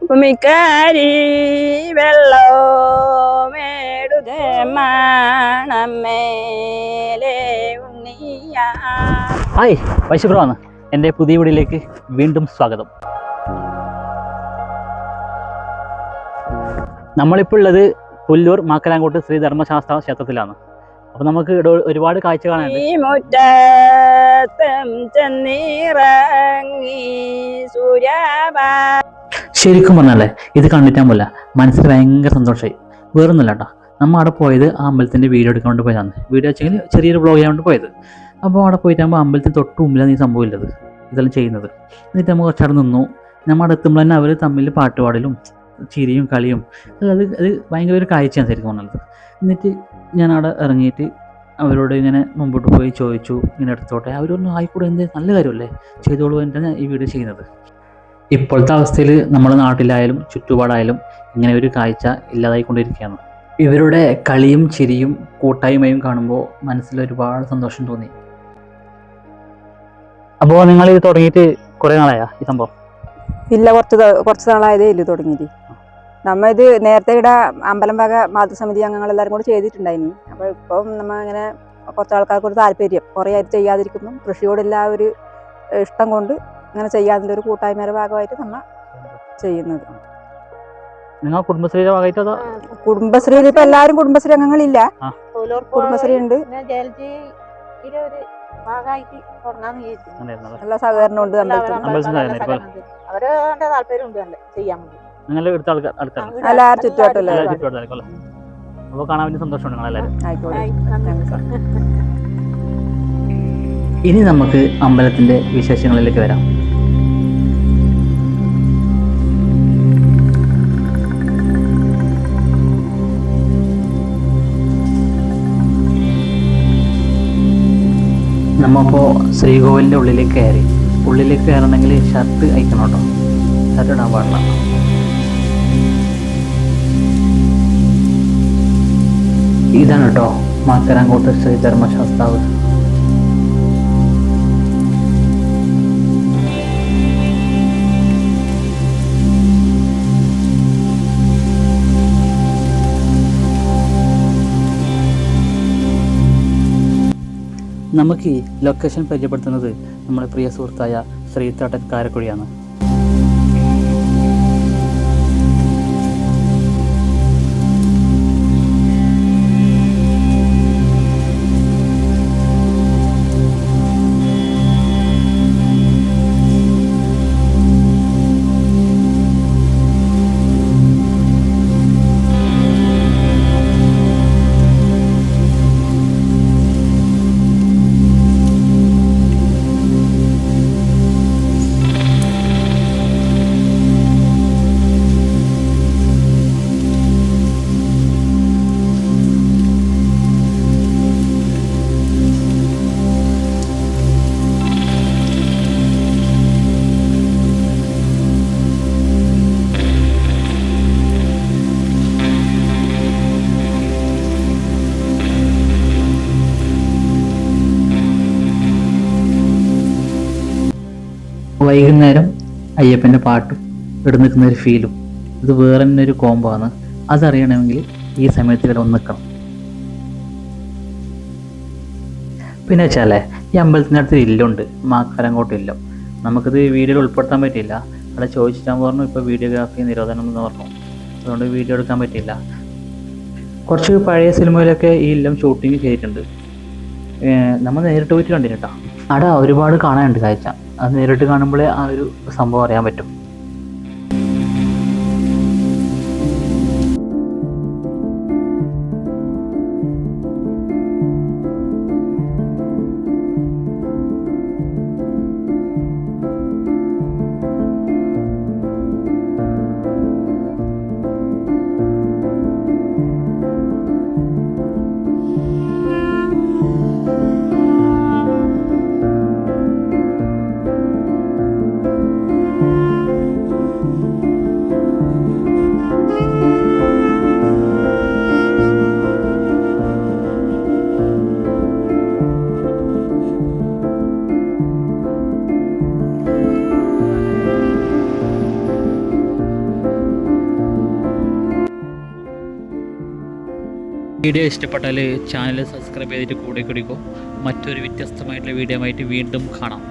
ഭൂമിക്കാരി വെള്ളമേടുതേ മണമേലെ ഉണ്ണിയ. Hi, വൈശുബ്രമാണ്. എൻ്റെ പുതിയ വീഡിയോയിലേക്ക് വീണ്ടും സ്വാഗതം. നമ്മളിപ്പോൾ ഉള്ളത് പുല്ലൂർ മാക്കലാങ്കോട്ട് ശ്രീ ധർമ്മശാസ്ത്ര ക്ഷേത്രത്തിലാണ്. അപ്പോൾ നമുക്ക് ഒരുപാട് കാഴ്ച കാണാനുണ്ട്. ശരിക്കും പറഞ്ഞല്ലേ, ഇത് കണ്ടിട്ടാൻ പോലെ മനസ്സിൽ ഭയങ്കര സന്തോഷമായി. വേറൊന്നുമില്ല കേട്ടോ, നമ്മൾ അവിടെ പോയത് ആ അമ്പലത്തിൻ്റെ വീഡിയോ എടുക്കാൻ വേണ്ടി പോയതാണ്. വീഡിയോ വെച്ചെങ്കിൽ ചെറിയൊരു വ്ളോഗ് ചെയ്യാൻ വേണ്ടി പോയത്. അപ്പോൾ അവിടെ പോയിട്ടാകുമ്പോൾ അമ്പലത്തിന് തൊട്ട് മുമ്പിലാണ് ഈ സംഭവം ഇല്ലത്, ഇതെല്ലാം ചെയ്യുന്നത്. എന്നിട്ട് നമ്മൾ കുറച്ചവിടെ നിന്നു. നമ്മൾ അവിടെ എത്തുമ്പോൾ തന്നെ അവർ തമ്മിൽ പാട്ടുപാടലും ചിരിയും കളിയും അത് ഭയങ്കര ഒരു കാഴ്ചയാണ് ശരിക്കും പറഞ്ഞത്. എന്നിട്ട് ഞാൻ അവിടെ ഇറങ്ങിയിട്ട് അവരോട് ഇങ്ങനെ മുമ്പോട്ട് പോയി ചോദിച്ചു, ഇങ്ങനെ എടുത്തോട്ടെ. അവരൊന്നും ആയിക്കൂടെ, എന്ത് നല്ല കാര്യമല്ലേ, ചെയ്തോളൂ എന്നാണ് ഈ വീഡിയോ ചെയ്യുന്നത്. ഇപ്പോഴത്തെ അവസ്ഥയിൽ നമ്മുടെ നാട്ടിലായാലും ചുറ്റുപാടായാലും ഇങ്ങനെ ഒരു കാഴ്ച ഇല്ലാതായിക്കൊണ്ടിരിക്കുകയാണ്. ഇവരുടെ കളിയും ചിരിയും കൂട്ടായ്മയും കാണുമ്പോൾ മനസ്സിൽ ഒരുപാട് സന്തോഷം തോന്നി. അപ്പോൾ നിങ്ങൾ ഇത് തുടങ്ങിയിട്ട് കുറേ നാളായാ ഈ സംഭവം? ഇല്ല, കുറച്ച് നാളായതേ ഇല്ല തുടങ്ങിയിട്ട്. നമ്മ ഇത് നേരത്തെ ഇവിടെ അമ്പലം വക മാതൃസമിതി അംഗങ്ങളെല്ലാവരും കൂടെ ചെയ്തിട്ടുണ്ടായിനി. അപ്പോൾ ഇപ്പം നമ്മൾ ഇങ്ങനെ കുറച്ച് ആൾക്കാർക്ക് ഒരു താല്പര്യം, കുറേ ആയിട്ട് ചെയ്യാതിരിക്കുമ്പം കൃഷിയോടുള്ള ഒരു ഇഷ്ടം കൊണ്ട് ഇങ്ങനെ ചെയ്യാതിൻ്റെ ഒരു കൂട്ടായ്മയുടെ ഭാഗമായിട്ട് നമ്മൾ ചെയ്യുന്നത്. നിങ്ങൾ കുടുംബശ്രീയുടെ ഭാഗമായിട്ട് അതോ? കുടുംബശ്രീയിൽ ഇപ്പം എല്ലാവരും കുടുംബശ്രീ അംഗങ്ങളില്ല, കുടുംബശ്രീ ഉണ്ട്, നല്ല സഹകരണം ഉണ്ട്. അവരുടെ താല്പര്യമുണ്ട് ചെയ്യാൻ വേണ്ടി. എല്ലാവരും ചുറ്റുവട്ടം അപ്പോൾ കാണാൻ വേണ്ടി സന്തോഷമുണ്ട് നിങ്ങളെല്ലാവരും. ഇനി നമുക്ക് അമ്പലത്തിന്റെ വിശേഷങ്ങളിലേക്ക് വരാം. നമ്മളിപ്പോൾ ശ്രീകോവിലിൻ്റെ ഉള്ളിലേക്ക് കയറി. ഉള്ളിലേക്ക് കയറണമെങ്കിൽ ഷർട്ട് അയക്കണം കേട്ടോ, ഷർട്ട് ഇടാൻ പാടില്ല. ഇതാണ് കേട്ടോ മാക്കലാങ്കോട്ട് ശ്രീ ധർമ്മശാസ്താവ്. നമുക്ക് ഈ ലൊക്കേഷൻ പരിചയപ്പെടുത്തുന്നത് നമ്മുടെ പ്രിയ സുഹൃത്തായ ശ്രീത്താട്ടൻ കാരക്കുഴിയാണ്. വൈകുന്നേരം അയ്യപ്പൻ്റെ പാട്ടും ഇവിടെ നിൽക്കുന്ന ഒരു ഫീലും ഇത് വേറെ തന്നെ ഒരു കോംബോ ആണ്. അതറിയണമെങ്കിൽ ഈ സമയത്ത് ഇവിടെ ഒന്ന് നിൽക്കണം. പിന്നെ വെച്ചാലേ ഈ അമ്പലത്തിൻ്റെ അടുത്ത് ഇല്ലുണ്ട്, മാക്കലാങ്കോട്ട് ഇല്ലം. നമുക്കിത് വീഡിയോയിൽ ഉൾപ്പെടുത്താൻ പറ്റില്ല. അവിടെ ചോദിച്ചാൽ പറഞ്ഞു ഇപ്പോൾ വീഡിയോഗ്രാഫി നിരോധനം എന്ന് പറഞ്ഞു, അതുകൊണ്ട് വീഡിയോ എടുക്കാൻ പറ്റില്ല. കുറച്ച് പഴയ സിനിമയിലൊക്കെ ഈ ഇല്ലം ഷൂട്ടിങ് ചെയ്തിട്ടുണ്ട്. നമ്മൾ നേരിട്ട് പോയിട്ട് കണ്ടിട്ടാ. അവിടെ ഒരുപാട് കാണാനുണ്ട് കാഴ്ച. അത് നേരിട്ട് കാണുമ്പോഴേ ആ ഒരു സംഭവം അറിയാൻ പറ്റും. വീഡിയോ ഇഷ്ടപ്പെട്ടാൽ ചാനൽ സബ്സ്ക്രൈബ് ചെയ്തിട്ട് കൂടെ കുടിക്കും. മറ്റൊരു വ്യത്യസ്തമായിട്ടുള്ള വീഡിയോ ആയിട്ട് വീണ്ടും കാണാം.